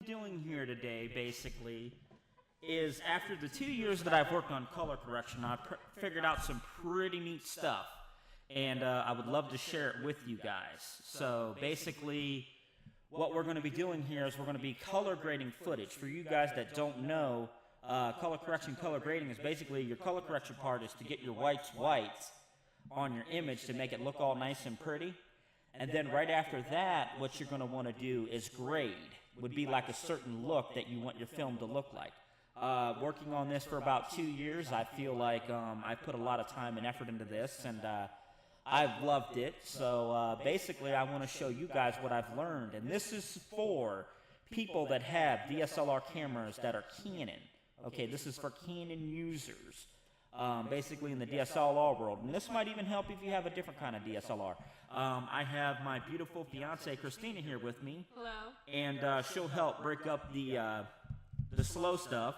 doing here today, basically, is after the 2 years that I've worked on color correction, I've figured out some pretty neat stuff. And I would love to share it with you guys. So basically, what we're going to be doing here is we're going to be color grading footage. For you guys that don't know, color correction, color grading is basically your color correction part is to get your whites on your image to make it look all nice and pretty. And then right after that, what you're going to want to do is grade. Would be like a certain look that you want your film to look like. Working on this for about 2 years, I feel like I put a lot of time and effort into this, and I've loved it. So basically, I want to show you guys what I've learned. And this is for people that have DSLR cameras that are Canon. Okay, this is for Canon users, basically in the DSLR world. And this might even help if you have a different kind of DSLR. I have my beautiful fiance, Christina, here with me. Hello. And she'll help break up the slow stuff,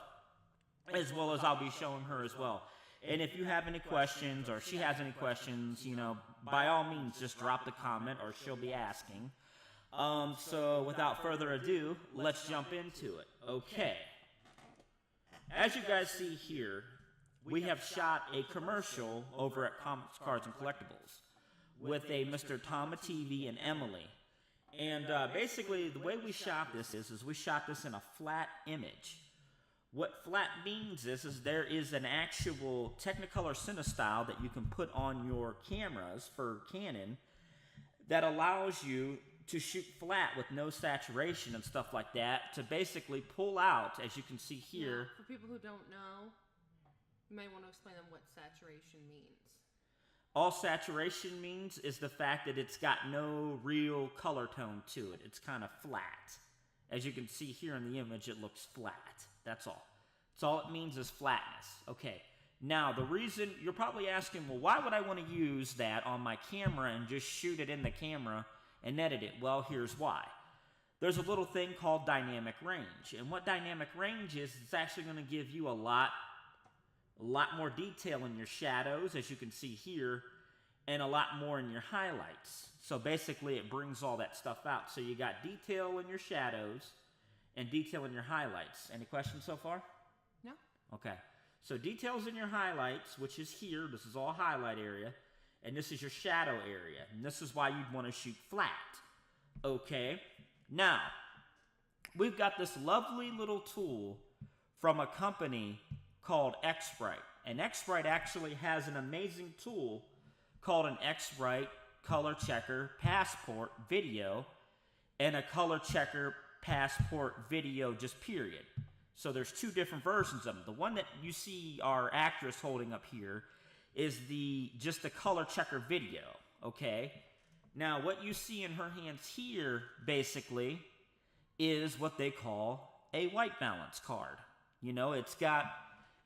as well as I'll be showing her as well. And if you have any questions, or she has any questions, you know, by all means, just drop the comment, or she'll be asking. So without further ado, let's jump into it. Okay. As you guys see here, we have shot a commercial over at Comics, Cards, and Collectibles with a Mr. Tom TV and Emily. And basically, the way we shot this is we shot this in a flat image. What flat means is there is an actual Technicolor Cinestyle that you can put on your cameras for Canon that allows you to shoot flat with no saturation and stuff like that to basically pull out, as you can see here. Yeah, for people who don't know, you may want to explain them what saturation means. All saturation means is the fact that it's got no real color tone to it. It's kind of flat. As you can see here in the image, it looks flat. That's all. That's all it means is flatness. Okay. Now, the reason, you're probably asking, well, why would I want to use that on my camera and just shoot it in the camera and edit it? Well, here's why. There's a little thing called dynamic range. And what dynamic range is, it's actually going to give you a lot more detail in your shadows, as you can see here, and a lot more in your highlights. So basically, it brings all that stuff out. So you got detail in your shadows and detail in your highlights. Any questions so far? No. Okay. So details in your highlights, which is here. This is all highlight area. And this is your shadow area. And this is why you'd want to shoot flat. Okay. Now, we've got this lovely little tool from a company called X-Rite. And X-Rite actually has an amazing tool called an X-Rite Color Checker Passport Video and a Color Checker Passport Video just period. So there's two different versions of them. The one that you see our actress holding up here is just the Color Checker Video, okay? Now, what you see in her hands here, basically, is what they call a white balance card. You know, it's got,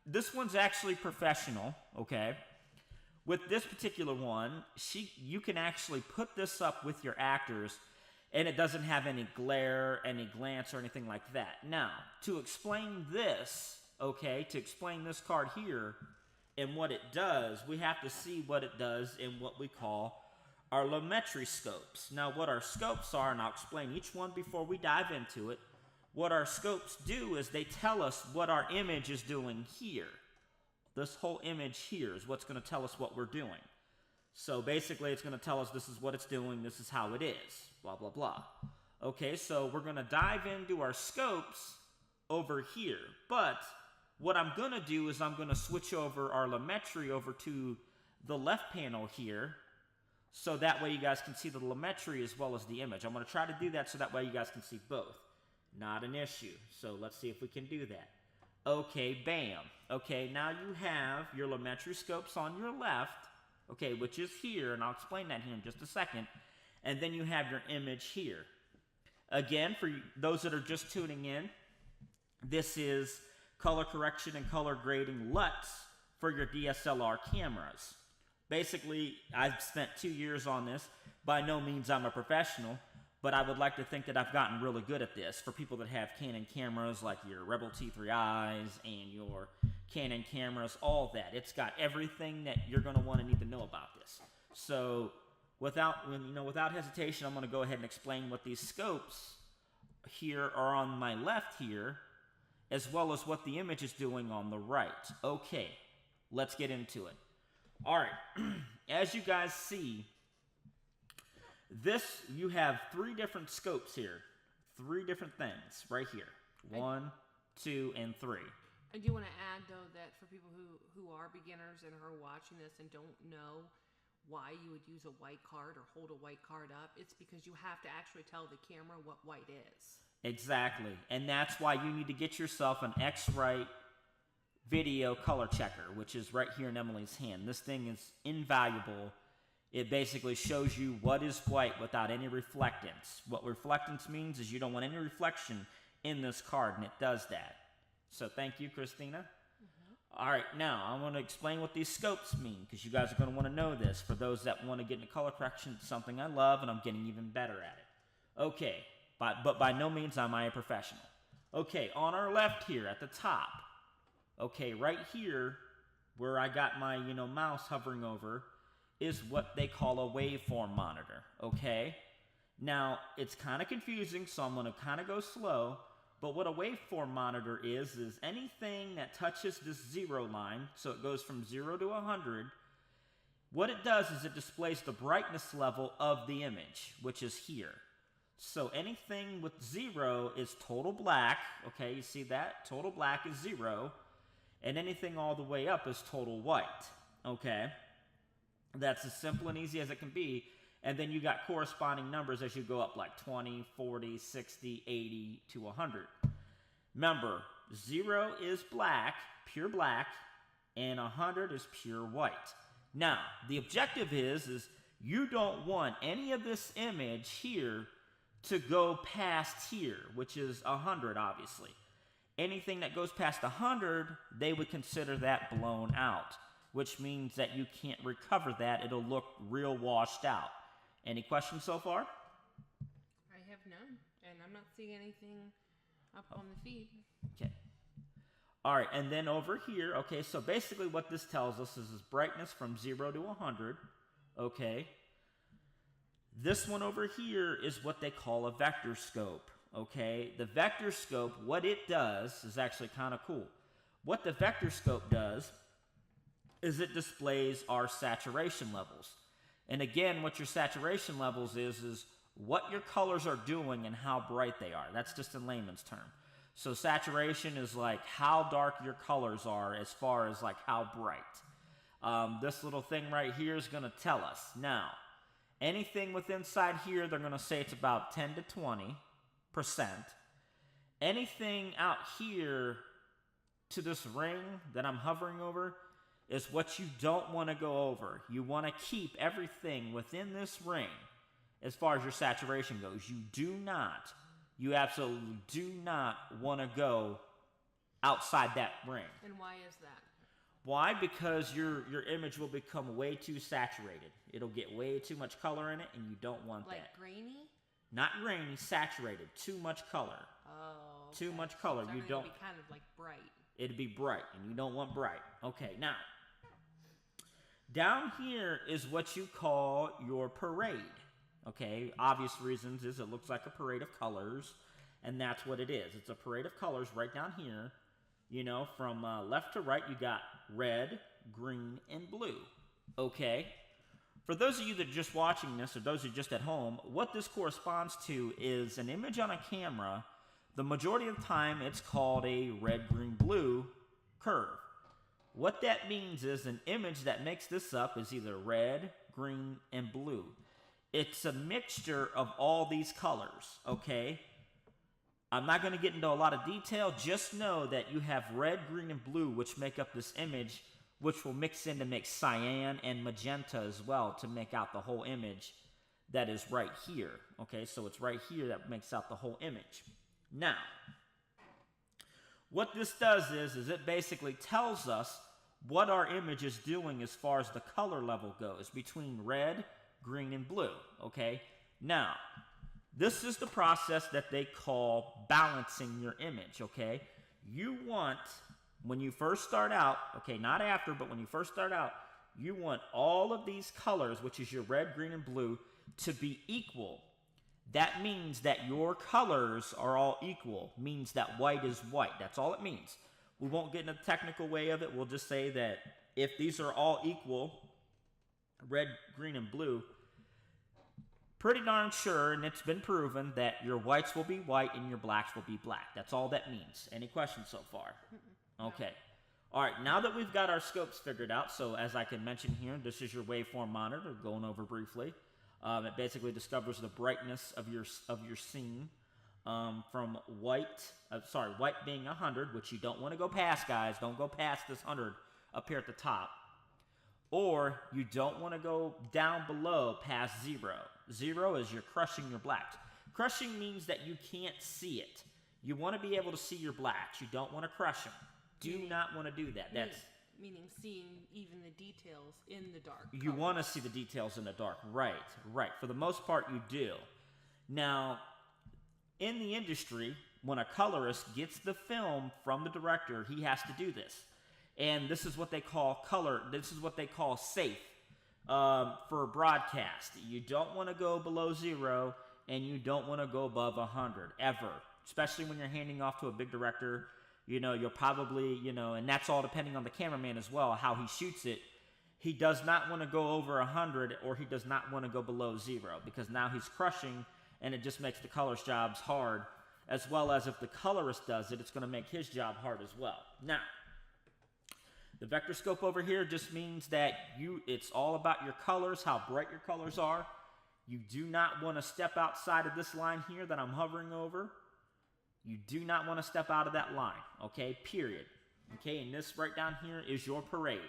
this one's actually professional, okay? With this particular one, you can actually put this up with your actors, and it doesn't have any glare, any glance, or anything like that. Now, to explain this, okay, to explain this card here and what it does, we have to see what it does in what we call our lumetri scopes. Now, what our scopes are, and I'll explain each one before we dive into it, what our scopes do is they tell us what our image is doing here. This whole image here is what's going to tell us what we're doing. So basically, it's going to tell us this is what it's doing, this is how it is, blah, blah, blah. Okay, so we're going to dive into our scopes over here. But what I'm going to do is I'm going to switch over our lumetri over to the left panel here, so that way you guys can see the lumetri as well as the image. I'm going to try to do that so that way you guys can see both. Not an issue. So let's see if we can do that. Okay, bam. Okay, now you have your lumetri scopes on your left, okay, which is here, and I'll explain that here in just a second. And then you have your image here. Again, for those that are just tuning in, this is color correction and color grading LUTs for your DSLR cameras. Basically, I've spent 2 years on this. By no means I'm a professional, but I would like to think that I've gotten really good at this for people that have Canon cameras like your Rebel T3Is and your Canon cameras, all that. It's got everything that you're going to want to need to know about this. So without hesitation, I'm going to go ahead and explain what these scopes here or on my left here, as well as what the image is doing on the right. Okay, let's get into it. All right, as you guys see, you have 3 different scopes here. 3 different things right here. 1, 2, and 3. I do want to add, though, that for people who are beginners and are watching this and don't know why you would use a white card or hold a white card up, it's because you have to actually tell the camera what white is. Exactly, and that's why you need to get yourself an X-Rite video color checker, which is right here in Emily's hand. This thing is invaluable. It basically shows you what is white without any reflectance. What reflectance means is you don't want any reflection in this card, and it does that. So thank you, Christina. All right, now I want to explain what these scopes mean, because you guys are going to want to know this. For those that want to get into color correction, it's something I love, and I'm getting even better at it. Okay, but by no means am I a professional. Okay, on our left here at the top, okay, right here where I got my mouse hovering over is what they call a waveform monitor. Okay, now it's kind of confusing, so I'm going to kind of go slow. But what a waveform monitor is anything that touches this 0 line, so it goes from 0 to 100, what it does is it displays the brightness level of the image, which is here. So anything with 0 is total black, okay, you see that? Total black is 0, and anything all the way up is total white, okay? That's as simple and easy as it can be. And then you got corresponding numbers as you go up, like 20, 40, 60, 80 to 100. Remember, 0 is black, pure black, and 100 is pure white. Now, the objective is you don't want any of this image here to go past here, which is 100, obviously. Anything that goes past 100, they would consider that blown out, which means that you can't recover that. It'll look real washed out. Any questions so far? I have none, and I'm not seeing anything up on the feed. Okay. All right, and then over here, okay, so basically what this tells us is brightness from 0 to 100, okay. This one over here is what they call a vector scope, okay. The vector scope, what it does is actually kind of cool. What the vector scope does is it displays our saturation levels. And again, what your saturation levels is what your colors are doing and how bright they are. That's just in layman's term. So saturation is like how dark your colors are as far as like how bright. This little thing right here is going to tell us. Now, anything with inside here, they're going to say it's about 10 to 20%. Anything out here to this ring that I'm hovering over is what you don't want to go over. You want to keep everything within this ring as far as your saturation goes. You absolutely do not want to go outside that ring. And why is that? Why? Because your image will become way too saturated. It'll get way too much color in it, and you don't want that. Like grainy? Not grainy, saturated. Too much color. Oh. Okay. Too much color. So you don't. It'd be kind of like bright. It'd be bright, and you don't want bright. Okay, now. Down here is what you call your parade, okay? Obvious reasons is it looks like a parade of colors, and that's what it is. It's a parade of colors right down here. From left to right, you got red, green, and blue, okay? For those of you that are just watching this, or those who are just at home, what this corresponds to is an image on a camera. The majority of the time, it's called a red, green, blue curve. What that means is an image that makes this up is either red, green, and blue. It's a mixture of all these colors, okay? I'm not going to get into a lot of detail. Just know that you have red, green, and blue, which make up this image, which will mix in to make cyan and magenta as well to make out the whole image that is right here, okay? So it's right here that makes out the whole image. Now, what this does is it basically tells us what our image is doing as far as the color level goes between red, green, and blue, okay? Now, this is the process that they call balancing your image, okay? You want, when you first start out, okay, not after, but when you first start out, you want all of these colors, which is your red, green, and blue, to be equal. that means that your colors are all equal, means that white is white. That's all it means. We won't get into the technical way of it. We'll just say that if these are all equal, red, green, and blue, pretty darn sure, and it's been proven, that your whites will be white and your blacks will be black. That's all that means. Any questions so far? Okay. All right, now that we've got our scopes figured out, so as I can mention here, this is your waveform monitor, going over briefly. It basically discovers the brightness of your scene from white being 100, which you don't want to go past, guys. Don't go past this 100 up here at the top. Or you don't want to go down below past 0. 0 is you're crushing your blacks. Crushing means that you can't see it. You want to be able to see your blacks. You don't want to crush them. Do not want to do that. That's meaning seeing even the details in the dark. You want to see the details in the dark. Right. For the most part, you do. Now, in the industry, when a colorist gets the film from the director, he has to do this. And this is what they call this is what they call safe for broadcast. You don't want to go below 0, and you don't want to go above 100, ever. Especially when you're handing off to a big director. You'll probably, and that's all depending on the cameraman as well, how he shoots it. He does not want to go over 100, or he does not want to go below 0, because now he's crushing, and it just makes the colorist jobs hard, as well as if the colorist does it, it's going to make his job hard as well. Now, the vector scope over here just means that it's all about your colors, how bright your colors are. You do not want to step outside of this line here that I'm hovering over. You do not want to step out of that line, okay, period. Okay, and this right down here is your parade.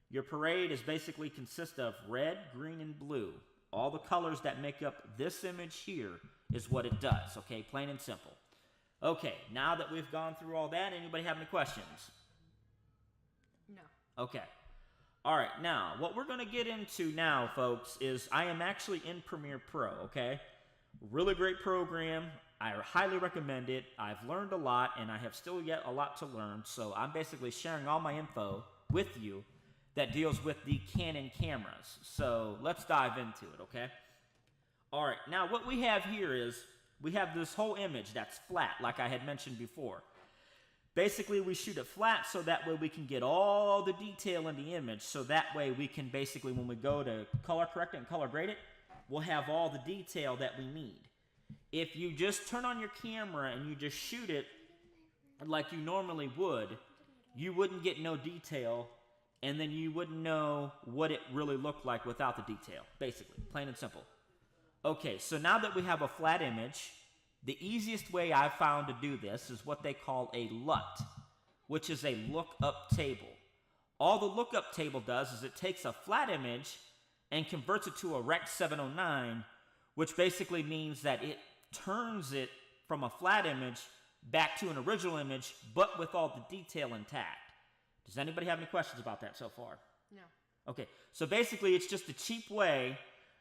Your parade is basically consists of red, green, and blue. All the colors that make up this image here is what it does, okay, plain and simple. Okay, now that we've gone through all that, anybody have any questions? No. Okay. All right, now, what we're going to get into now, folks, is I am actually in Premiere Pro, okay? Really great program. I highly recommend it. I've learned a lot, and I have still yet a lot to learn, so I'm basically sharing all my info with you that deals with the Canon cameras. So let's dive into it, okay? All right, now what we have here is we have this whole image that's flat, like I had mentioned before. Basically, we shoot it flat so that way we can get all the detail in the image, so that way we can basically, when we go to color correct it and color grade it, we'll have all the detail that we need. If you just turn on your camera and you just shoot it like you normally would, you wouldn't get no detail, and then you wouldn't know what it really looked like without the detail, basically, plain and simple. Okay, so now that we have a flat image, the easiest way I've found to do this is what they call a LUT, which is a lookup table. All the lookup table does is it takes a flat image and converts it to a Rec. 709, which basically means that it turns it from a flat image back to an original image, but with all the detail intact. Does anybody have any questions about that so far? No. Okay, so basically it's just a cheap way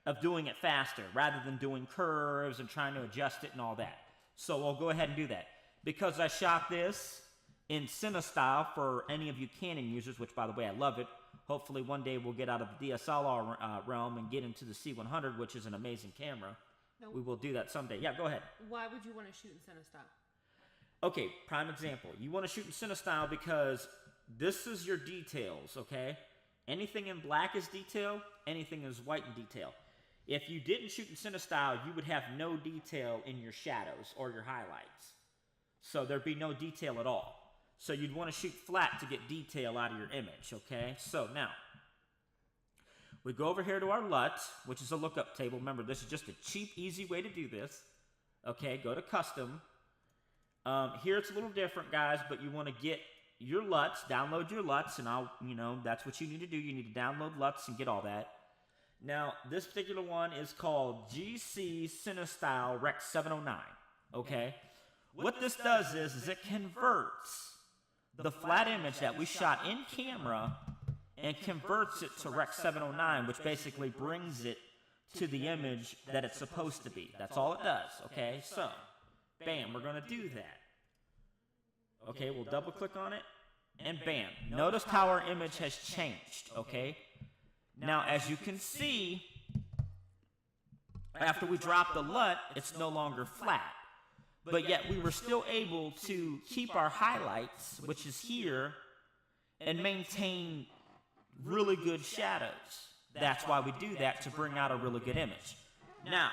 of doing it faster, rather than doing curves and trying to adjust it and all that. So we'll go ahead and do that. Because I shot this in CineStyle for any of you Canon users, which by the way, I love it. Hopefully one day we'll get out of the DSLR realm and get into the C100, which is an amazing camera. No. We will do that someday. Yeah, go ahead. Why would you want to shoot in CineStyle? Okay, prime example. You want to shoot in CineStyle because this is your details, okay? Anything in black is detail, anything is white in detail. If you didn't shoot in CineStyle, you would have no detail in your shadows or your highlights. So there'd be no detail at all. So you'd want to shoot flat to get detail out of your image, okay? So now, we go over here to our LUT, which is a lookup table. Remember, this is just a cheap, easy way to do this. Okay, go to custom. Here it's a little different, guys, but you want to get your LUTs, download your LUTs, and that's what you need to do. You need to download LUTs and get all that. Now, this particular one is called GC CineStyle Rec. 709, okay? What this does is it converts the flat image that we shot in camera and converts it to Rec. 709, which basically brings it to the image that it's supposed to be. That's all it does, okay? So, bam, we're going to do that. Okay, we'll double click on it, and bam. Notice how our image has changed, okay? Now, as you can see, after we drop the LUT, it's no longer flat. But yet we were still able to keep our highlights, which is here, and maintain really good shadows. That's why we do that, to bring out a really good image. Now,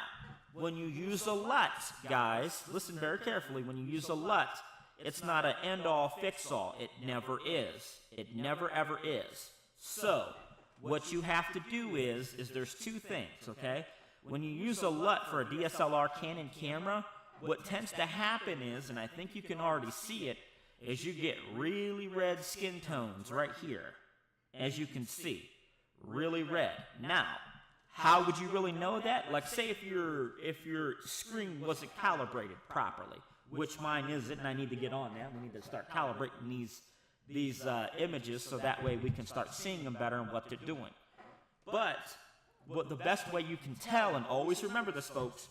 when you use a LUT, guys, listen very carefully. When you use a LUT, it's not an end-all, fix-all. It never is. It never, ever is. So, what you have to do is there's two things, okay? When you use a LUT for a DSLR Canon camera, what tends to happen is, and I think you can already see it, is you get really red skin tones right here, as you can see, really red. Now, how would you really know that? Like, say if your screen wasn't calibrated properly, which mine isn't, and I need to get on that. We need to start calibrating these images so that way we can start seeing them better and what they're doing. But the best way you can tell, and always remember this, folks,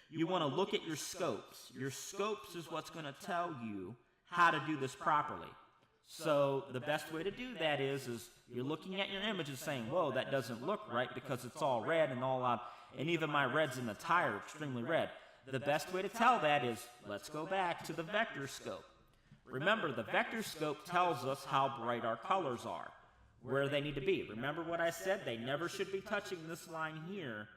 you want to look at your scopes. Your scopes is what's going to tell you how to do this properly. So the best way to do that is you're looking at your image and saying, whoa, that doesn't look right because it's all red and all out, and even my reds in the tire are extremely red. The best way to tell that is, let's go back to the vector scope. Remember, the vector scope tells us how bright our colors are, where they need to be. Remember what I said? They never should be touching this line here.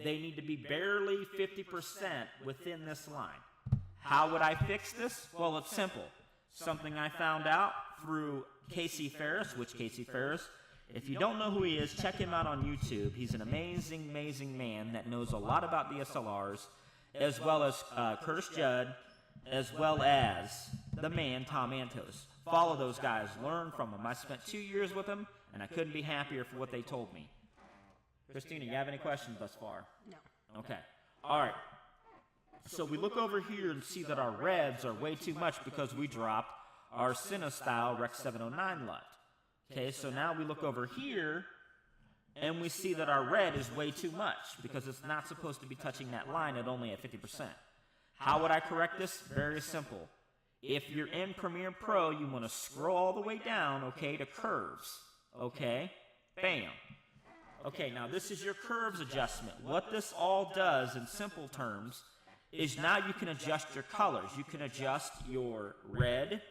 They need to be barely 50% within this line. How would I fix this? Well, it's simple. Something I found out through Casey Ferris, if you don't know who he is, check him out on YouTube. He's an amazing, amazing man that knows a lot about DSLRs, as well as Curtis Judd, as well as the man, Tom Antos. Follow those guys. Learn from them. I spent 2 years with them, and I couldn't be happier for what they told me. Christina, you have any questions thus far? No. Okay. All right. So we look over here and see that our reds are way too much because we dropped our Cine-style Rec 709 LUT. Okay, so now we look over here and we see that our red is way too much because it's not supposed to be touching that line at only at 50%. How would I correct this? Very simple. If you're in Premiere Pro, you want to scroll all the way down, okay, to curves. Okay? Bam. Okay, now this is your curves adjustment. What this all does in simple terms is now you can adjust your colors. You can adjust your red,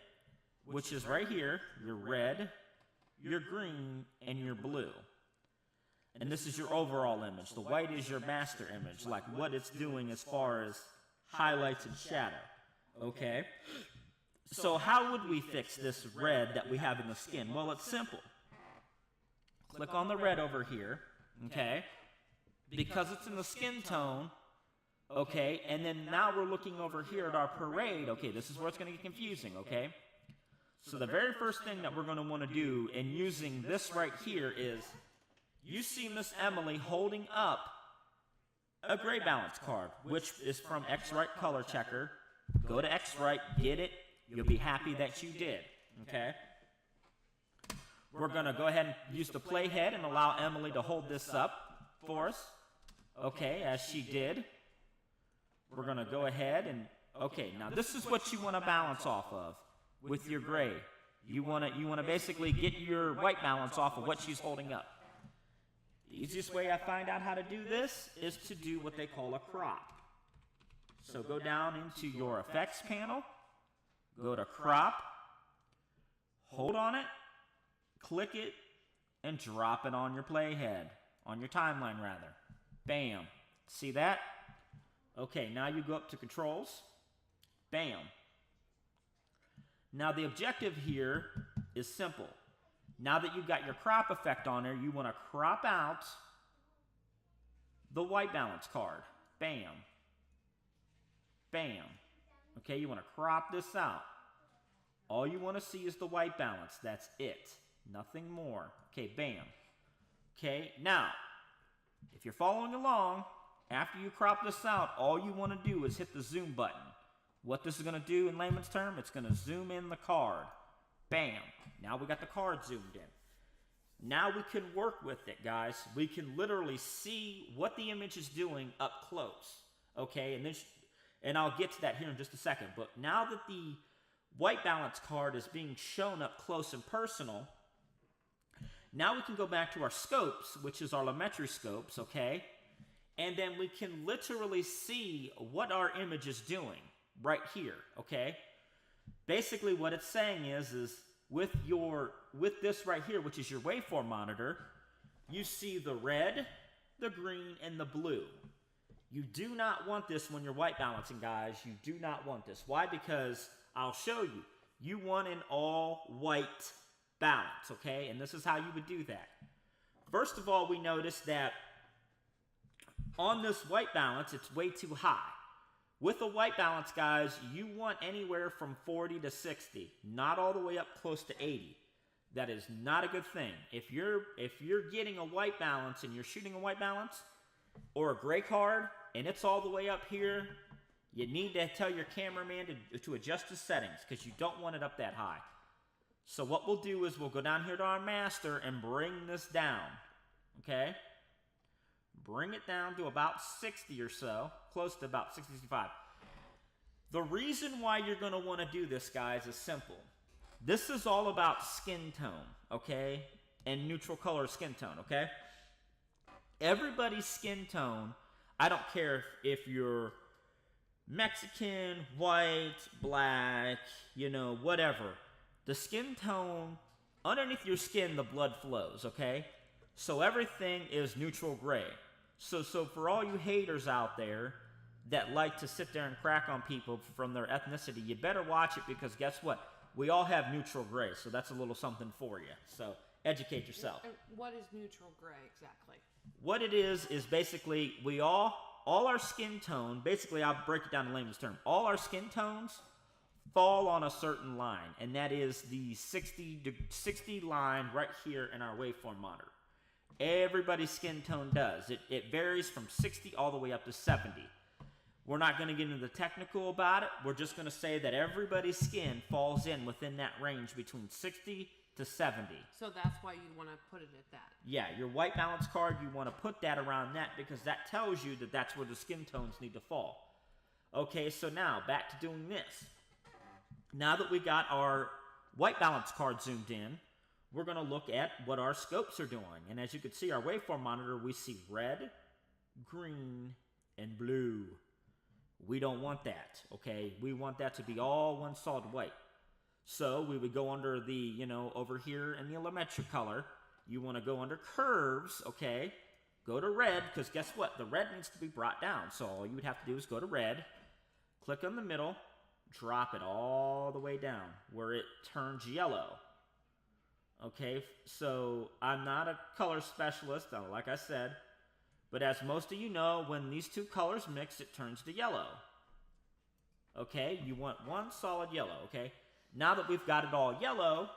which is right here, your red, your green, and your blue. And this is your overall image. The white is your master image, like what it's doing as far as highlights and shadow. Okay? So how would we fix this red that we have in the skin? Well, it's simple. Click on the red over here, okay? Because it's in the skin tone, okay? And then now we're looking over here at our parade. Okay, this is where it's going to get confusing, okay? So the very first thing that we're going to want to do in using this right here is, you see Miss Emily holding up a gray balance card, which is from X-Rite Color Checker. Go to X-Rite, get it. You'll be happy that you did, okay? We're going to go ahead and use the playhead and allow Emily to hold this up for us, okay, as she did. We're going to go ahead and, okay, now this is what you want to balance off of with your gray. You want to basically get your white balance off of what she's holding up. The easiest way I find out how to do this is to do what they call a crop. So go down into your effects panel, go to crop, hold on it, click it, and drop it on your playhead, on your timeline rather. Bam. See that? Okay, now you go up to controls. Bam. Now the objective here is simple. Now that you've got your crop effect on there, you want to crop out the white balance card. Bam. Bam. Okay, you want to crop this out. All you want to see is the white balance. That's it. Nothing more. Okay, bam. Okay, now, if you're following along, after you crop this out, all you want to do is hit the zoom button. What this is going to do in layman's term, it's going to zoom in the card. Bam. Now we got the card zoomed in. Now we can work with it, guys. We can literally see what the image is doing up close. Okay, and I'll get to that here in just a second. But now that the white balance card is being shown up close and personal, now we can go back to our scopes, which is our lumetri scopes, okay? And then we can literally see what our image is doing right here, okay? Basically what it's saying is with this right here, which is your waveform monitor, you see the red, the green, and the blue. You do not want this when you're white balancing, guys. You do not want this. Why? Because I'll show you. You want an all white balance, okay? And this is how you would do that. First of all, we notice that on this white balance, it's way too high. With a white balance, guys, you want anywhere from 40 to 60, not all the way up close to 80. That is not a good thing. If you're getting a white balance and you're shooting a white balance or a gray card and it's all the way up here, you need to tell your cameraman to adjust the settings because you don't want it up that high. So what we'll do is we'll go down here to our master and bring this down, okay? Bring it down to about 60 or so, close to about 60, 65. The reason why you're going to want to do this, guys, is simple. This is all about skin tone, okay? And neutral color skin tone, okay? Everybody's skin tone, I don't care if you're Mexican, white, black, you know, whatever. The skin tone, underneath your skin, the blood flows, okay? So everything is neutral gray. So for all you haters out there that like to sit there and crack on people from their ethnicity, you better watch it because guess what? We all have neutral gray, so that's a little something for you. So educate yourself. And what is neutral gray exactly? What it is basically all our skin tone, basically I'll break it down in layman's term. All our skin tones fall on a certain line, and that is the 60 line right here in our waveform monitor. Everybody's skin tone does. It varies from 60 all the way up to 70. We're not going to get into the technical about it. We're just going to say that everybody's skin falls in within that range between 60 to 70. So that's why you'd want to put it at that. Yeah, your white balance card, you want to put that around that because that tells you that that's where the skin tones need to fall. Okay, so now back to doing this. Now that we got our white balance card zoomed in, we're going to look at what our scopes are doing. And as you can see, our waveform monitor, we see red, green, and blue. We don't want that, okay? We want that to be all one solid white. So we would go under the, you know, over here in the lumetri color. You want to go under curves, okay? Go to red, because guess what? The red needs to be brought down. So all you would have to do is go to red, click on the middle, drop it all the way down where it turns yellow. Okay, so I'm not a color specialist, like I said, but as most of you know, when these two colors mix, it turns to yellow. Okay, you want one solid yellow, okay? Now that we've got it all yellow,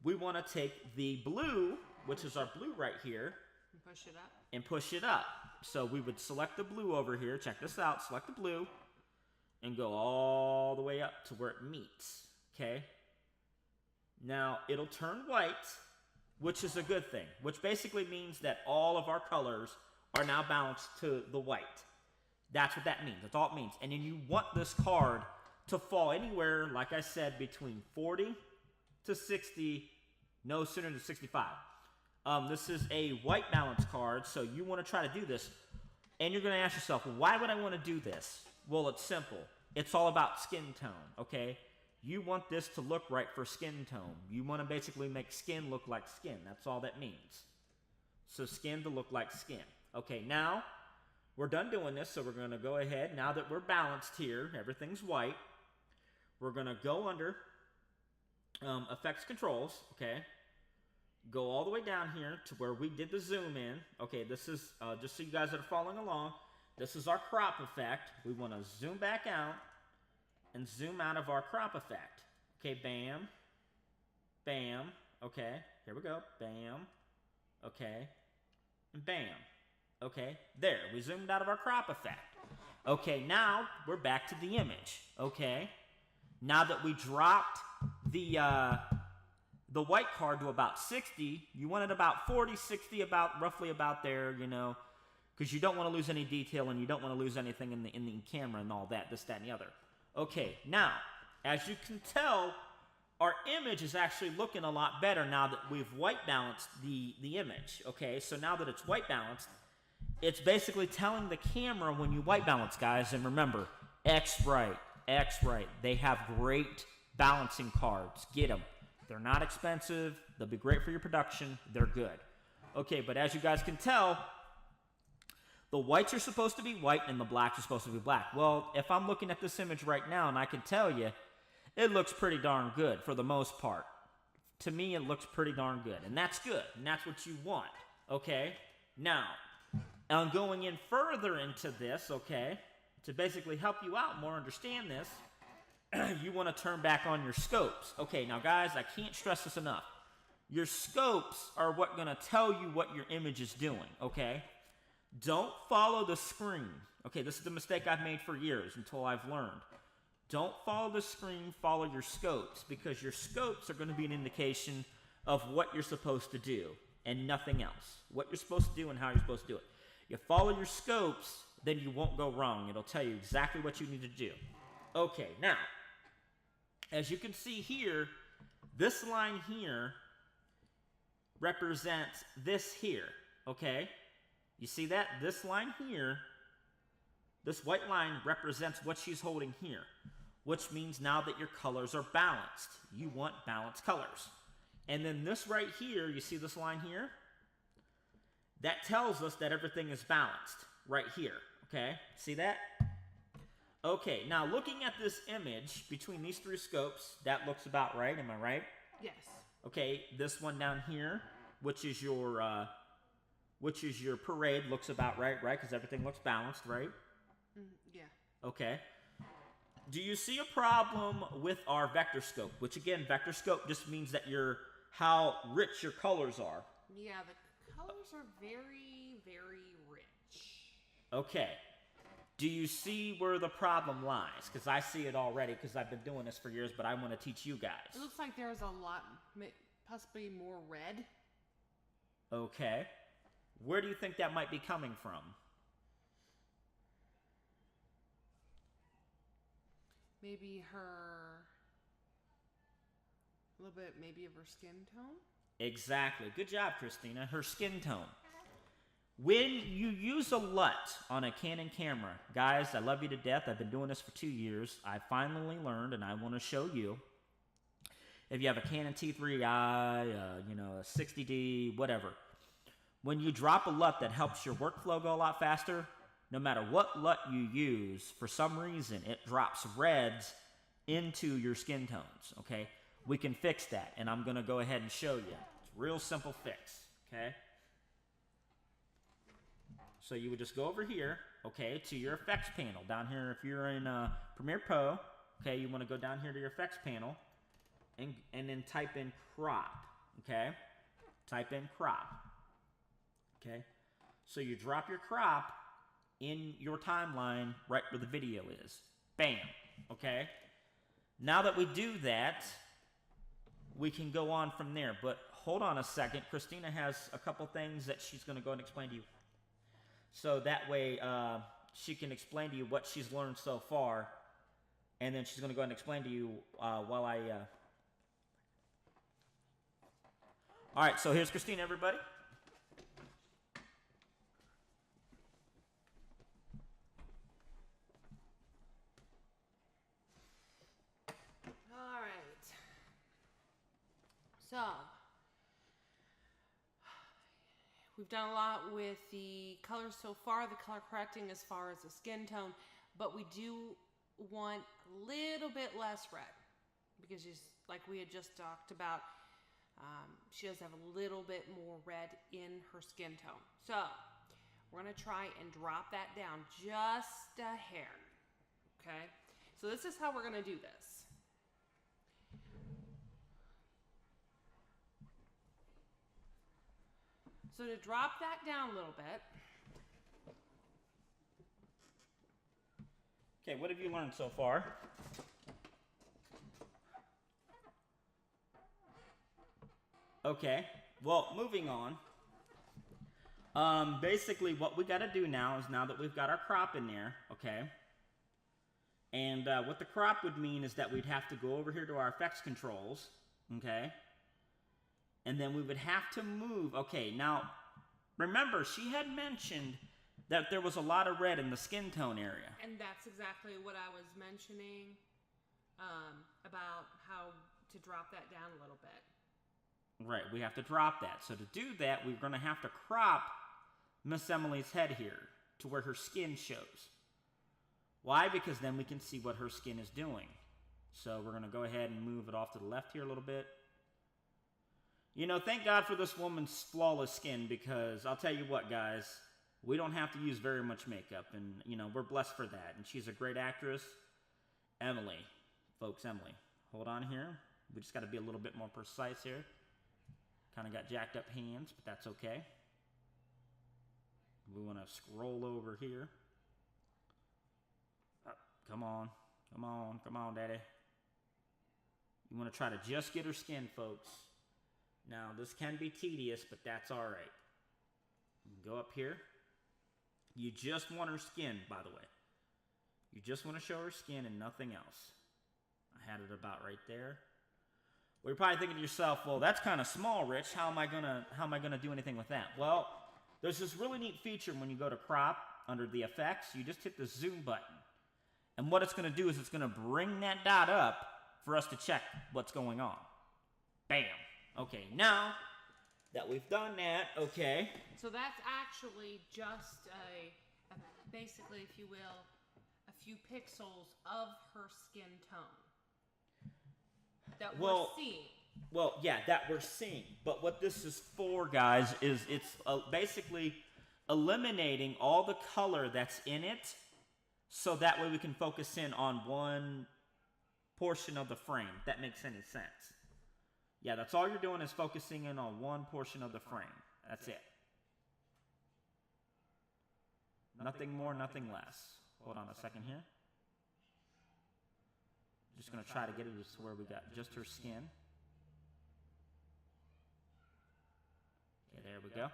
we want to take the blue, which is our blue right here, And push it up. and push it up. So we would select the blue over here, check this out, select the blue, and go all the way up to where it meets, okay? Now, it'll turn white, which is a good thing, which basically means that all of our colors are now balanced to the white. That's what that means. That's all it means. And then you want this card to fall anywhere, like I said, between 40 to 60, no sooner than 65. This is a white balance card, so you want to try to do this. And you're going to ask yourself, well, why would I want to do this? Well, it's simple. It's all about skin tone, okay? You want this to look right for skin tone. You want to basically make skin look like skin. That's all that means. So skin to look like skin. Okay, now we're done doing this, so we're going to go ahead. Now that we're balanced here, everything's white, we're going to go under effects controls, okay? Go all the way down here to where we did the zoom in. Okay, this is, just so you guys that are following along, this is our crop effect. We want to zoom back out and zoom out of our crop effect. Okay, bam, bam, okay, here we go, bam, okay, and bam, okay, there, we zoomed out of our crop effect. Okay, now we're back to the image, okay? Now that we dropped the white card to about 60, you want it about 40, 60, roughly about there, you know, because you don't want to lose any detail and you don't want to lose anything in the camera and all that, this, that, and the other. Okay, now, as you can tell, our image is actually looking a lot better now that we've white balanced the image, okay? So now that it's white balanced, It's basically telling the camera when you white balance, guys. And remember, X-Rite, they have great balancing cards. Get them. They're not expensive. They'll be great for your production. They're good. Okay, but as you guys can tell, the whites are supposed to be white and the blacks are supposed to be black. Well, if I'm looking at this image right now, and I can tell you, it looks pretty darn good for the most part. To me, it looks pretty darn good. And that's good. And that's what you want. Okay? Now, I'm going in further into this, okay, to basically help you out more understand this. You want to turn back on your scopes. Okay, now guys, I can't stress this enough. Your scopes are what going to tell you what your image is doing, okay? Don't follow the screen. Okay, this is the mistake I've made for years until I've learned. Don't follow the screen, follow your scopes, because your scopes are going to be an indication of what you're supposed to do and nothing else. What you're supposed to do and how you're supposed to do it. You follow your scopes, then you won't go wrong. It'll tell you exactly what you need to do. Okay, now, as you can see here, this line here represents this here, okay? You see that? This line here, this white line represents what she's holding here, which means now that your colors are balanced. You want balanced colors. And then this right here, you see this line here? That tells us that everything is balanced right here, okay? See that? Okay, now looking at this image between these three scopes, that looks about right, am I right? Yes. Okay, this one down here, which is your parade, looks about right? Because everything looks balanced, right? Yeah. Okay. Do you see a problem with our vector scope? Which again, vector scope just means that how rich your colors are. Yeah, the colors are very, very rich. Okay. Do you see where the problem lies? Because I see it already because I've been doing this for years, but I want to teach you guys. It looks like there's a lot, possibly more red. Okay. Where do you think that might be coming from? Maybe a little bit maybe of her skin tone? Exactly. Good job, Christina. Her skin tone. When you use a LUT on a Canon camera, guys, I love you to death. I've been doing this for 2 years. I finally learned, and I want to show you. If you have a Canon T3i, a 60D, whatever, when you drop a LUT that helps your workflow go a lot faster, no matter what LUT you use, for some reason, it drops reds into your skin tones, okay? We can fix that, and I'm going to go ahead and show you. It's a real simple fix, okay? So you would just go over here, okay, to your effects panel. Down here, if you're in Premiere Pro, okay, you want to go down here to your effects panel and then type in crop, okay? Type in crop, okay? So you drop your crop in your timeline right where the video is. Bam, okay? Now that we do that, we can go on from there. But hold on a second. Christina has a couple things that she's going to go and explain to you. So that way she can explain to you what she's learned so far. And then she's going to go ahead and explain to you while I... All right, so here's Christina, everybody. All right. So, we've done a lot with the colors so far, the color correcting as far as the skin tone, but we do want a little bit less red because just like we had just talked about, she does have a little bit more red in her skin tone. So we're going to try and drop that down just a hair. Okay? So this is how we're going to do this. So to drop that down a little bit. Okay, what have you learned so far? Okay, well, moving on. Basically, what we got to do now is now that we've got our crop in there, okay, and what the crop would mean is that we'd have to go over here to our effects controls, okay, and then we would have to move. Okay, now, remember, she had mentioned that there was a lot of red in the skin tone area. And that's exactly what I was mentioning about how to drop that down a little bit. Right, we have to drop that. So to do that, we're going to have to crop Miss Emily's head here to where her skin shows. Why? Because then we can see what her skin is doing. So we're going to go ahead and move it off to the left here a little bit. You know, thank God for this woman's flawless skin, because I'll tell you what, guys, we don't have to use very much makeup, and, you know, we're blessed for that. And she's a great actress. Emily, folks, Emily. Hold on here. We just got to be a little bit more precise here. Kind of got jacked up hands, but that's okay. We want to scroll over here. Come on. Come on. Come on, Daddy. You want to try to just get her skin, folks. Now, this can be tedious, but that's all right. Go up here. You just want her skin, by the way. You just want to show her skin and nothing else. I had it about right there. Well, you're probably thinking to yourself, well, that's kind of small, Rich. How am I gonna do anything with that? Well, there's this really neat feature when you go to crop under the effects. You just hit the zoom button. And what it's going to do is it's going to bring that dot up for us to check what's going on. Bam. Okay, now that we've done that, okay. So that's actually just basically, if you will, a few pixels of her skin tone that we're seeing. Well, yeah, that we're seeing. But what this is for, guys, is it's basically eliminating all the color that's in it, so that way we can focus in on one portion of the frame, if that makes any sense. Yeah, that's all you're doing is focusing in on one portion of the frame. That's it. Nothing more, nothing less. Hold on a second here. Just going to try to get it to where we got just her skin. Okay, there we go.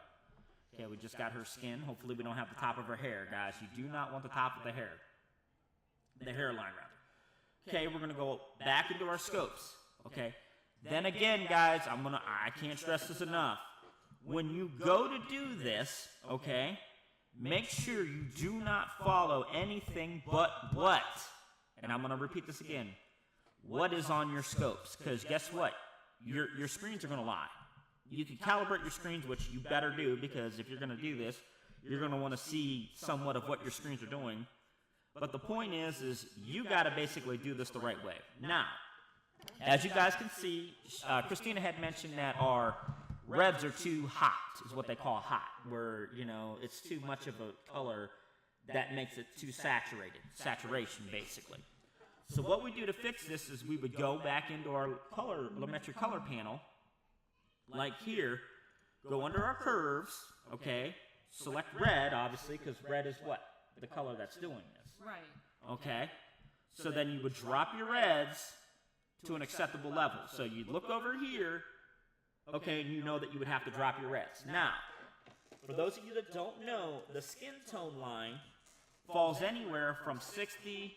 Okay, we just got her skin. Hopefully we don't have the top of her hair, guys. You do not want the top of the hair. The hairline, rather. Okay, we're going to go back into our scopes. Okay. Then again, guys, I can't stress this enough. When you go to do this, okay, make sure you do not follow anything but what. And I'm going to repeat this again. What is on your scopes? Because guess what? Your screens are going to lie. You can calibrate your screens, which you better do, because if you're going to do this, you're going to want to see somewhat of what your screens are doing. But the point is you got to basically do this the right way. Now, as you guys can see, Christina had mentioned that our reds are too hot, is what they call hot, where, you know, it's too much of a color that makes it too saturated. Saturation, basically. So what we do to fix this is we would go back into our lumetri color panel, like here, go under our curves, okay, select red, obviously, because red is what? The color that's doing this. Right. Okay? So then you would drop your reds to an acceptable level. So you'd look over here, okay, and you know that you would have to drop your reds. Now, for those of you that don't know, the skin tone line falls anywhere from 60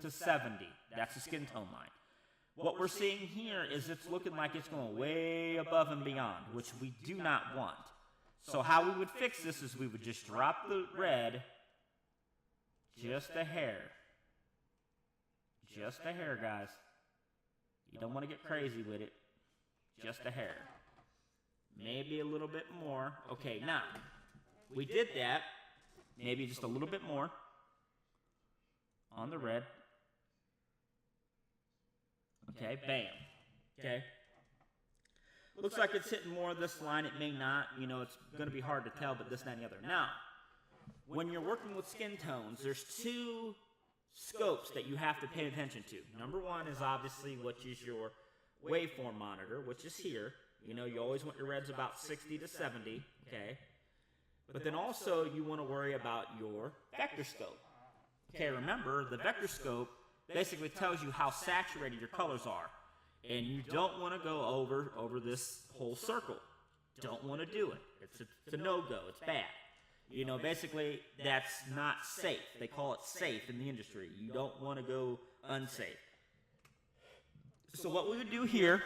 to 70. That's the skin tone line. What we're seeing here is it's looking like it's going way above and beyond, which we do not want. So how we would fix this is we would just drop the red just a hair. Just a hair, guys. You don't want to get crazy with it. Just a hair. Maybe a little bit more. Okay, now, we did that. Maybe just a little bit more on the red. Okay, bam. Okay. Looks like it's hitting more of this line. It may not. You know, it's going to be hard to tell, but this, that, and the other. Now, when you're working with skin tones, there's two scopes that you have to pay attention to. Number one is obviously what is your waveform monitor, which is here. You know, you always want your reds about 60 to 70, okay? But then also you want to worry about your vector scope. Okay, remember, the vector scope basically tells you how saturated your colors are. And you don't want to go over this whole circle. Don't want to do it. It's a no-go. It's bad. You know, basically, that's not safe. They call it safe in the industry. You don't want to go unsafe. So what we would do here,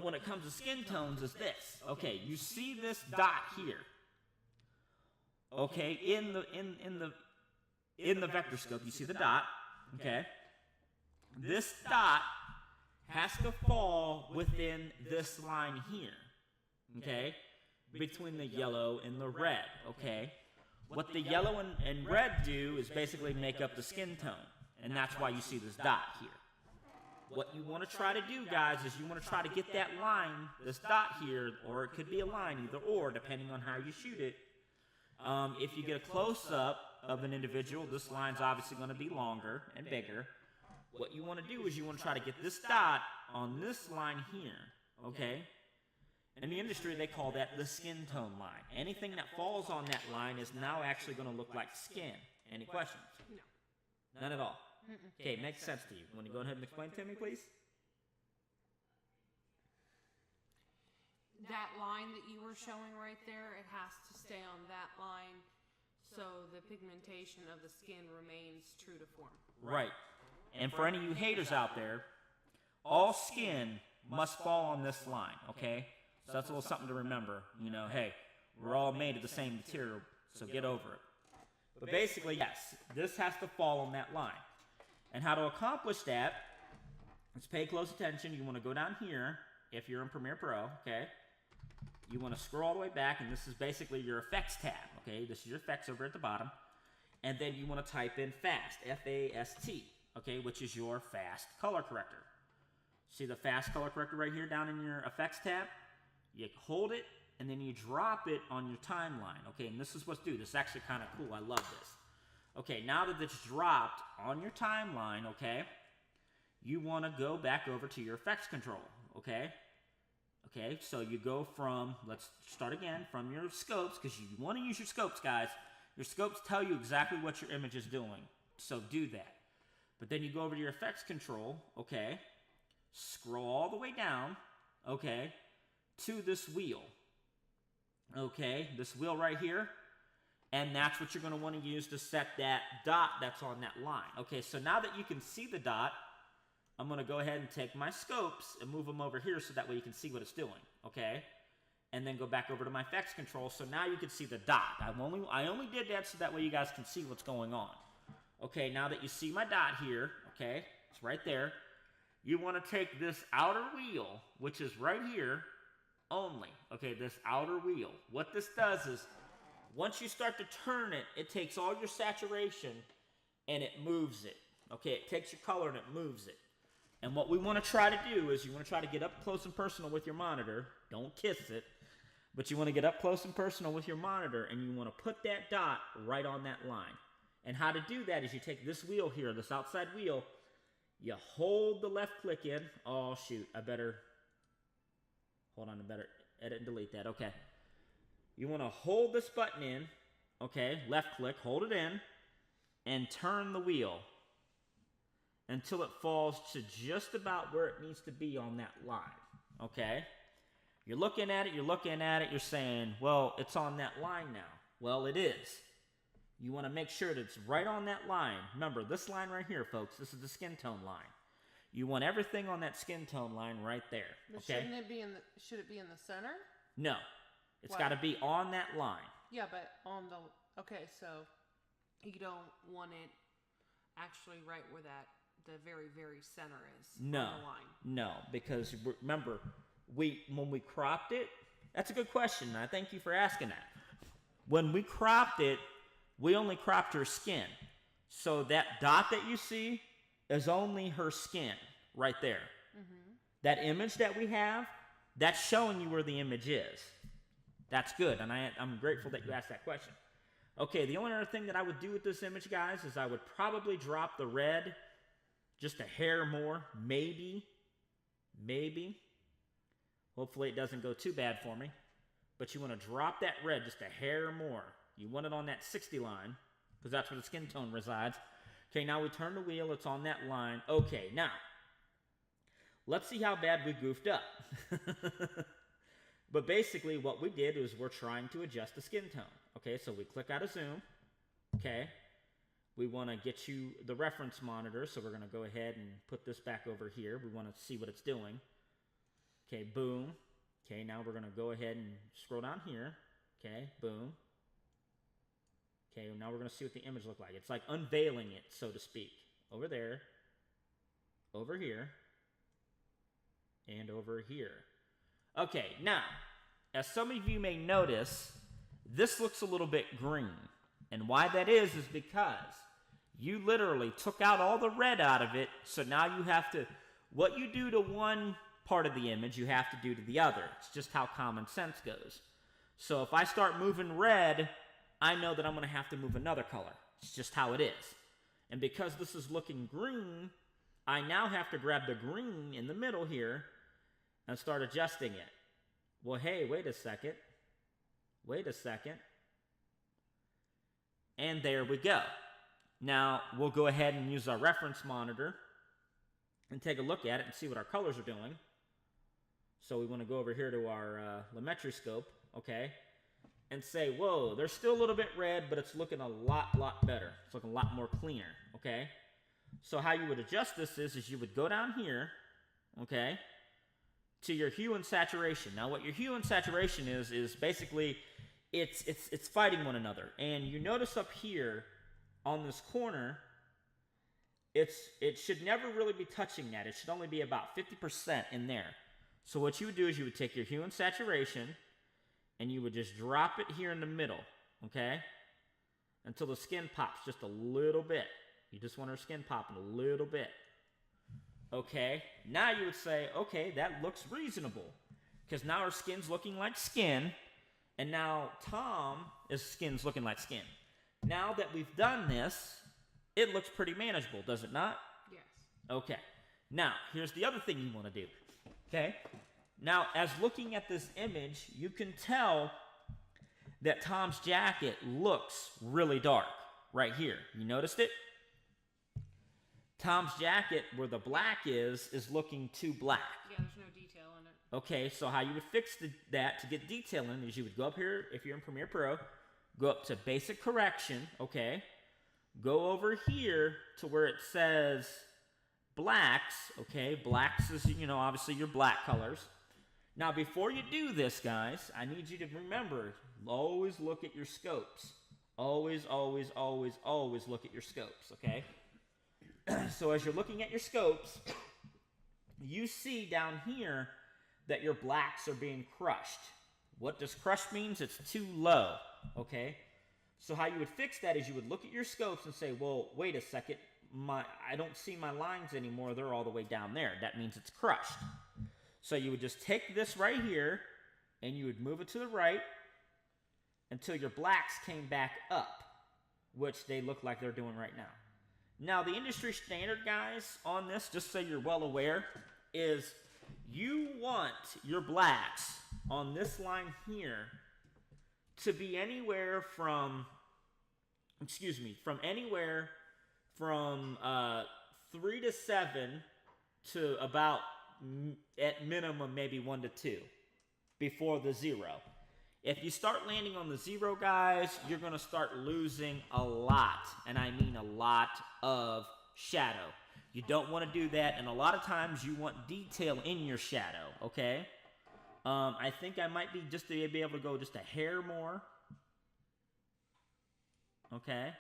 when it comes to skin tones, is this. Okay, you see this dot here. okay, in the vector scope, you see the dot, okay? This dot has to fall within this line here, okay? Between the yellow and the red, okay? What the yellow and red do is basically make up the skin tone, and that's why you see this dot here. What you want to try to do, guys, is you want to try to get that line, this dot here, or it could be a line, either or, depending on how you shoot it. If you get a close-up of an individual, this line's obviously going to be longer and bigger. What you want to do is you want to try to get this dot on this line here, okay? In the industry, they call that the skin tone line. Anything that falls on that line is now actually going to look like skin. Any questions? No. None at all? Okay, makes sense to you. Want to go ahead and explain to me, please? That line that you were showing right there, it has to stay on that line so the pigmentation of the skin remains true to form. Right. And for any of you haters out there, all skin must fall on this line, okay? So that's a little something to remember. You know, hey, we're all made of the same material, so get over it. But basically, yes, this has to fall on that line. And how to accomplish that, let's pay close attention. You want to go down here, if you're in Premiere Pro, okay? You want to scroll all the way back, and this is basically your effects tab, okay? This is your effects over at the bottom. And then you want to type in fast, F-A-S-T, okay, which is your fast color corrector. See the fast color corrector right here down in your effects tab? You hold it, and then you drop it on your timeline, okay? And this is what's due. This is actually kind of cool. I love this. Okay, now that it's dropped on your timeline, okay, you want to go back over to your effects control, okay? Okay, so you go from, let's start again, from your scopes, because you want to use your scopes, guys. Your scopes tell you exactly what your image is doing, so do that. But then you go over to your effects control, okay, scroll all the way down, okay, to this wheel, okay, this wheel right here, and that's what you're going to want to use to set that dot that's on that line. Okay, so now that you can see the dot, I'm going to go ahead and take my scopes and move them over here so that way you can see what it's doing, okay? And then go back over to my effects control, so now you can see the dot. I only did that so that way you guys can see what's going on. Okay, now that you see my dot here, okay, it's right there, you want to take this outer wheel, which is right here, only, okay, this outer wheel. What this does is, once you start to turn it, it takes all your saturation and it moves it, okay? It takes your color and it moves it. And what we want to try to do is you want to try to get up close and personal with your monitor. Don't kiss it. But you want to get up close and personal with your monitor, and you want to put that dot right on that line. And how to do that is you take this wheel here, this outside wheel, you hold the left click in. Oh, shoot, I better edit and delete that. Okay. You want to hold this button in, okay, left click, hold it in, and turn the wheel until it falls to just about where it needs to be on that line, okay? You're looking at it, you're saying, well, it's on that line now. Well, it is. You want to make sure that it's right on that line. Remember, this line right here, folks, this is the skin tone line. You want everything on that skin tone line right there, But okay? should it be in the center? No. It's Why? got to be on that line. Yeah, but on the, okay, so you don't want it actually right where the very, very center is on the line. No, because remember, when we cropped it, that's a good question. I thank you for asking that. When we cropped it, we only cropped her skin. So that dot that you see is only her skin right there. Mm-hmm. That image that we have, that's showing you where the image is. That's good, and I'm grateful that you asked that question. Okay, the only other thing that I would do with this image, guys, is I would probably drop the red just a hair more, maybe. Hopefully it doesn't go too bad for me. But you want to drop that red just a hair more. You want it on that 60 line, because that's where the skin tone resides. Okay, now we turn the wheel, it's on that line. Okay, now, let's see how bad we goofed up. But basically what we did is we're trying to adjust the skin tone. Okay, so we click out of zoom. Okay, we want to get you the reference monitor, so we're going to go ahead and put this back over here. We want to see what it's doing. Okay, boom. Okay, now we're going to go ahead and scroll down here. Okay, boom. Okay, now we're going to see what the image look like. It's like unveiling it, so to speak. Over there, over here, and over here. Okay, now, as some of you may notice, this looks a little bit green. And why that is because you literally took out all the red out of it, so now you have to, what you do to one part of the image, you have to do to the other. It's just how common sense goes. So if I start moving red, I know that I'm going to have to move another color. It's just how it is. And because this is looking green, I now have to grab the green in the middle here and start adjusting it. Well, hey, wait a second. Wait a second. And there we go. Now, we'll go ahead and use our reference monitor and take a look at it and see what our colors are doing. So we want to go over here to our lumetri scope, okay, and say, whoa, there's still a little bit red, but it's looking a lot better. It's looking a lot more cleaner, okay? So how you would adjust this is you would go down here, okay, to your hue and saturation. Now, what your hue and saturation is basically it's fighting one another. And you notice up here on this corner, it should never really be touching that. It should only be about 50% in there. So what you would do is you would take your hue and saturation and you would just drop it here in the middle, okay? Until the skin pops just a little bit. You just want her skin popping a little bit. Okay, now you would say, okay, that looks reasonable. Because now her skin's looking like skin, and now Tom's skin's looking like skin. Now that we've done this, it looks pretty manageable, does it not? Yes. Okay, now here's the other thing you want to do. Okay, now as looking at this image, you can tell that Tom's jacket looks really dark right here. You noticed it? Tom's jacket, where the black is looking too black. Yeah, there's no detail in it. Okay, so how you would fix that to get detail in is you would go up here, if you're in Premiere Pro, go up to Basic Correction, okay? Go over here to where it says blacks, okay? Blacks is, obviously your black colors. Now, before you do this, guys, I need you to remember, always look at your scopes. Always, always, always, always look at your scopes, okay? So as you're looking at your scopes, you see down here that your blacks are being crushed. What does crushed means? It's too low, okay? So how you would fix that is you would look at your scopes and say, well, wait a second, I don't see my lines anymore. They're all the way down there. That means it's crushed. So you would just take this right here and you would move it to the right until your blacks came back up, which they look like they're doing right now. Now, the industry standard, guys, on this, just so you're well aware, is you want your blacks on this line here to be anywhere from, anywhere from 3 to 7 to about, at minimum, maybe 1 to 2 before the 0. If you start landing on the 0, guys, you're going to start losing a lot, and I mean a lot of shadow. You don't want to do that, and a lot of times you want detail in your shadow, okay? I think I might be just to be able to go just a hair more, okay?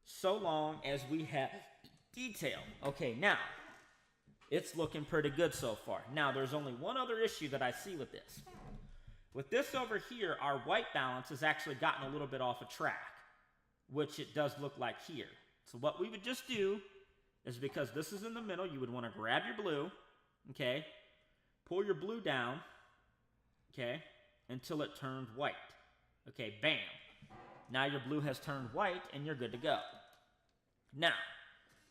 So long as we have detail. Okay, now, it's looking pretty good so far. Now, there's only one other issue that I see with this. With this over here, our white balance has actually gotten a little bit off a track, which it does look like here. So what we would just do is, because this is in the middle, you would want to grab your blue, okay, pull your blue down, okay, until it turned white. Okay, bam. Now your blue has turned white and you're good to go. Now,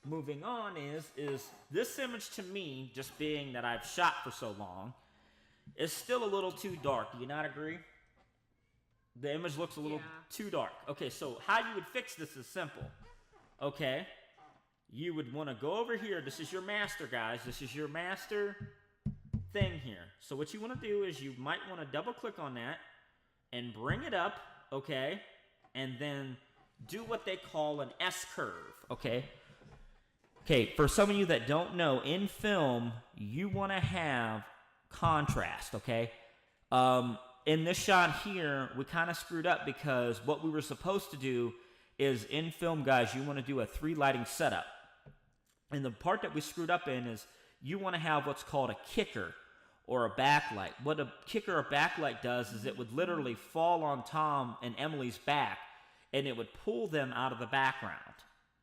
moving on is this image to me, just being that I've shot for so long, is still a little too dark. Do you not agree? The image looks a little too dark. Okay, so how you would fix this is simple. Okay, you would want to go over here. This is your master, guys. This is your master thing here. So what you want to do is you might want to double click on that and bring it up, okay, and then do what they call an S-curve, okay? Okay, for some of you that don't know, in film, you want to have contrast, okay? in this shot here, we kind of screwed up because what we were supposed to do is in film, guys, you want to do a 3 lighting setup. And the part that we screwed up in is you want to have what's called a kicker or a backlight. What a kicker or backlight does is it would literally fall on Tom and Emily's back, and it would pull them out of the background.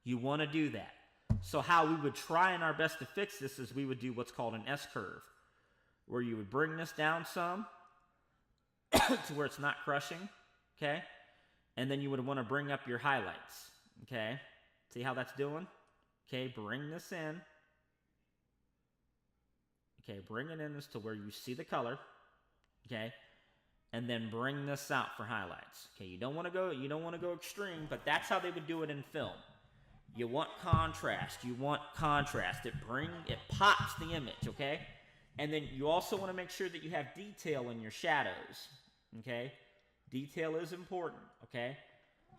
You want to do that. So how we would try in our best to fix this is we would do what's called an S-curve, where you would bring this down some to where it's not crushing, okay? And then you would want to bring up your highlights, okay? See how that's doing? Okay, bring this in. Okay, bring it in as to where you see the color, okay? And then bring this out for highlights. Okay, you don't want to go extreme, but that's how they would do it in film. You want contrast. It pops the image, okay? And then you also want to make sure that you have detail in your shadows, okay? Detail is important, okay?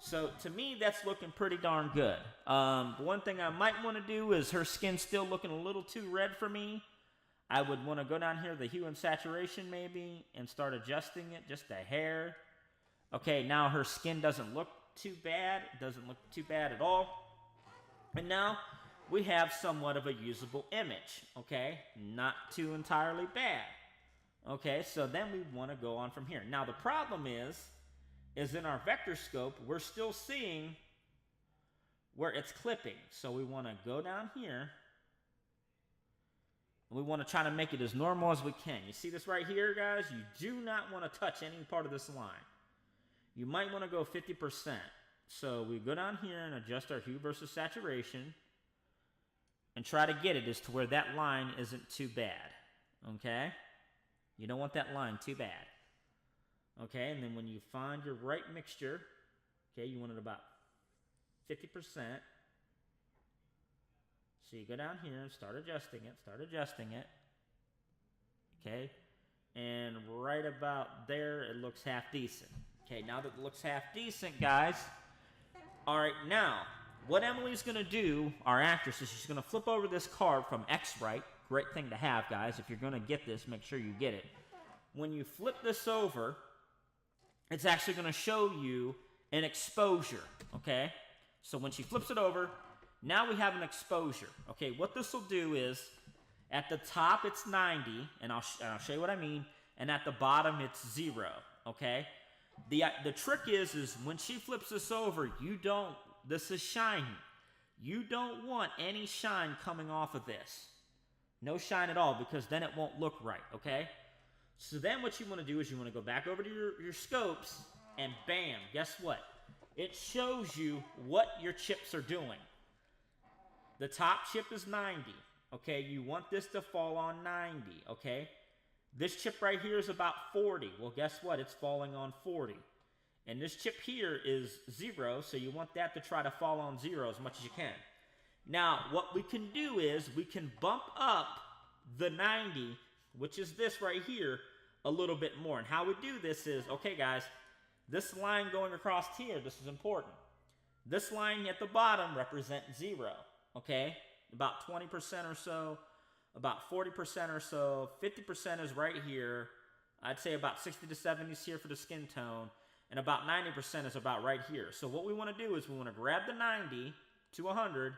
So to me, that's looking pretty darn good. One thing I might want to do is her skin's still looking a little too red for me. I would want to go down here, the hue and saturation maybe, and start adjusting it just a hair. Okay, now her skin doesn't look too bad. It doesn't look too bad at all. And now we have somewhat of a usable image, okay? Not too entirely bad. Okay, so then we want to go on from here. Now the problem is in our vector scope, we're still seeing where it's clipping. So we want to go down here. We want to try to make it as normal as we can. You see this right here, guys? You do not want to touch any part of this line. You might want to go 50%. So we go down here and adjust our hue versus saturation and try to get it as to where that line isn't too bad, okay? You don't want that line too bad, okay? And then when you find your right mixture, okay, you want it about 50%. So you go down here and start adjusting it, okay? And right about there, it looks half decent. Okay, now that it looks half decent, guys, all right, now, what Emily's going to do, our actress, is she's going to flip over this card from X-Rite. Great thing to have, guys. If you're going to get this, make sure you get it. When you flip this over, it's actually going to show you an exposure, okay? So when she flips it over, now we have an exposure. Okay, what this will do is, at the top it's 90, and I'll show you what I mean, and at the bottom it's 0, okay? The trick is when she flips this over, this is shiny. You don't want any shine coming off of this. No shine at all, because then it won't look right, okay? So then what you want to do is you want to go back over to your scopes, and bam, guess what? It shows you what your chips are doing. The top chip is 90, okay? You want this to fall on 90, okay? This chip right here is about 40. Well, guess what? It's falling on 40. And this chip here is 0, so you want that to try to fall on 0 as much as you can. Now, what we can do is we can bump up the 90, which is this right here, a little bit more. And how we do this is, okay, guys, this line going across here, this is important. This line at the bottom represents 0, okay? About 20% or so. About 40% or so, 50% is right here. I'd say about 60 to 70 is here for the skin tone, and about 90% is about right here. So what we want to do is we want to grab the 90 to 100,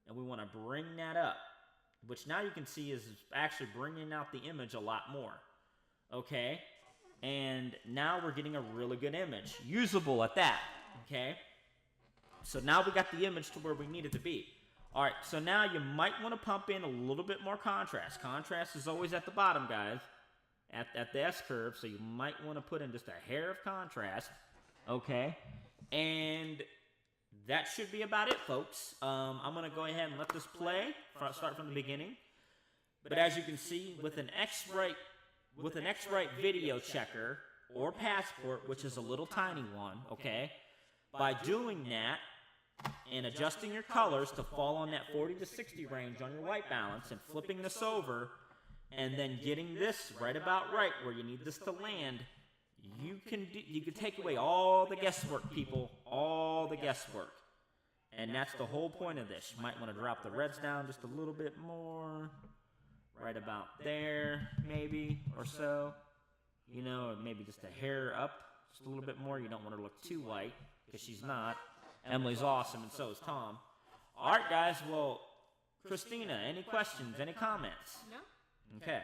and we want to bring that up, which now you can see is actually bringing out the image a lot more, okay? And now we're getting a really good image, usable at that, okay? So now we got the image to where we need it to be. All right, so now you might want to pump in a little bit more contrast. Contrast is always at the bottom, guys, at the S-curve, so you might want to put in just a hair of contrast, okay? And that should be about it, folks. I'm going to go ahead and let this play, start from the beginning. But as you can see, with an X-Rite video checker or passport, which is a little tiny one, okay, by doing that, and adjusting your colors to fall on that 40 to 60 range on your white balance and flipping this over and then getting this right about right where you need this to land, you can take away all the guesswork, people, all the guesswork. And that's the whole point of this. You might want to drop the reds down just a little bit more, right about there maybe or so. you know, or maybe just a hair up just a little bit more. You don't want her to look too white, because she's not. Emily's awesome, and so is Tom. All right, guys, well, Christina, any questions, any comments? No. Okay.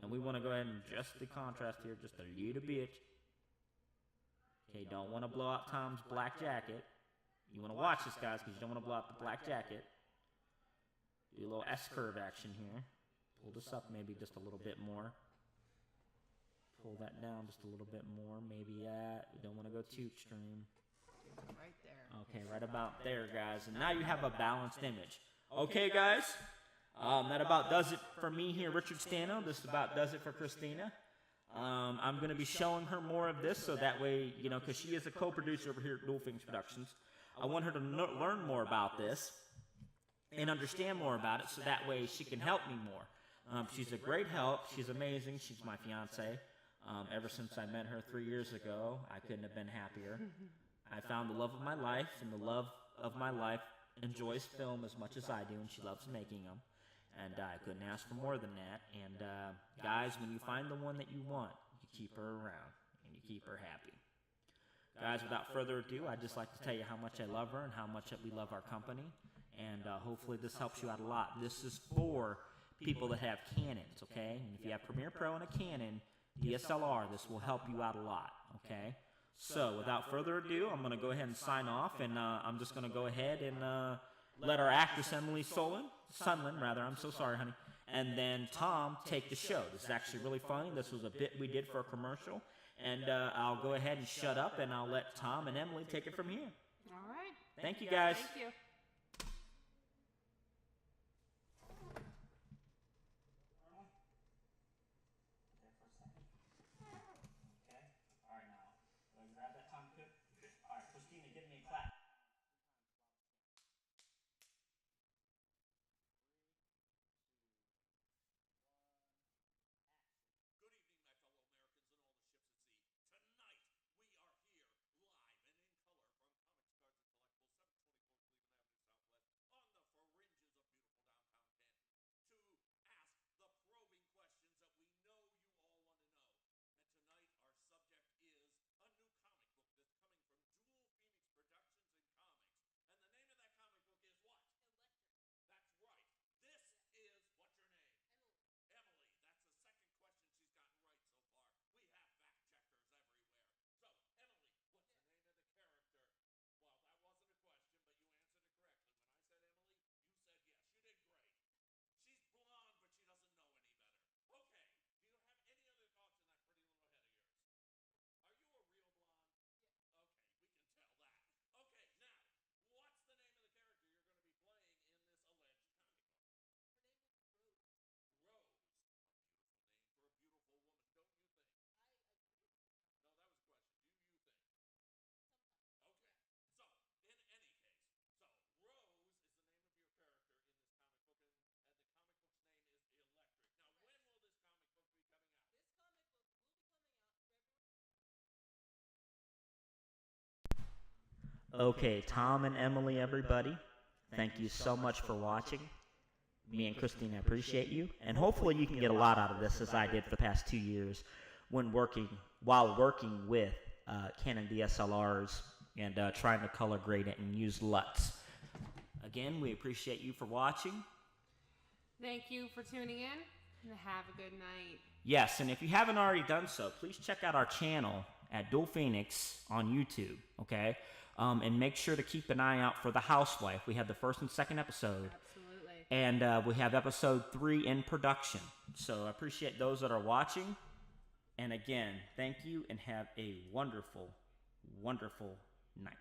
And we want to go ahead and adjust the contrast here just a little bit. Okay, don't want to blow out Tom's black jacket. You want to watch this, guys, because you don't want to blow out the black jacket. Do a little S-curve action here. Pull this up maybe just a little bit more. Pull that down just a little bit more. Maybe that. You don't want to go too extreme. Right there. Okay, right about there, guys. And now you have a balanced image. Okay, guys. That about does it for me here, Richard Stano. This about does it for Christina. I'm going to be showing her more of this, so that way, you know, because she is a co-producer over here at Dual Phoenix Productions. I want her to learn more about this and understand more about it, so that way she can help me more. She's a great help. She's amazing. She's my fiance. Ever since I met her 3 years ago, I couldn't have been happier. I found the love of my life, and the love of my life enjoys film as much as I do, and she loves making them. And I couldn't ask for more than that. And guys, when you find the one that you want, you keep her around, and you keep her happy. Guys, without further ado, I'd just like to tell you how much I love her and how much that we love our company. And hopefully this helps you out a lot. This is for people that have Canons, okay? And if you have Premiere Pro and a Canon DSLR, this will help you out a lot, okay? So without further ado, I'm going to go ahead and sign off, and I'm just going to go ahead and let our actress Emily Sunland, I'm so sorry, honey, and then Tom take the show. This is actually really funny. This was a bit we did for a commercial, and I'll go ahead and shut up, and I'll let Tom and Emily take it from here. All right. Thank you, guys. Thank you. Okay, Tom and Emily, everybody, thank you so much for watching. Me and Christine appreciate you, and hopefully you can get a lot out of this, as I did for the past 2 years while working with Canon DSLRs and trying to color grade it and use LUTs. Again, we appreciate you for watching. Thank you for tuning in, and have a good night. Yes, and if you haven't already done so, please check out our channel at Dual Phoenix on YouTube, okay? And make sure to keep an eye out for The Housewife. We have the first and second episode. Absolutely. And we have episode 3 in production. So I appreciate those that are watching. And again, thank you, and have a wonderful, wonderful night.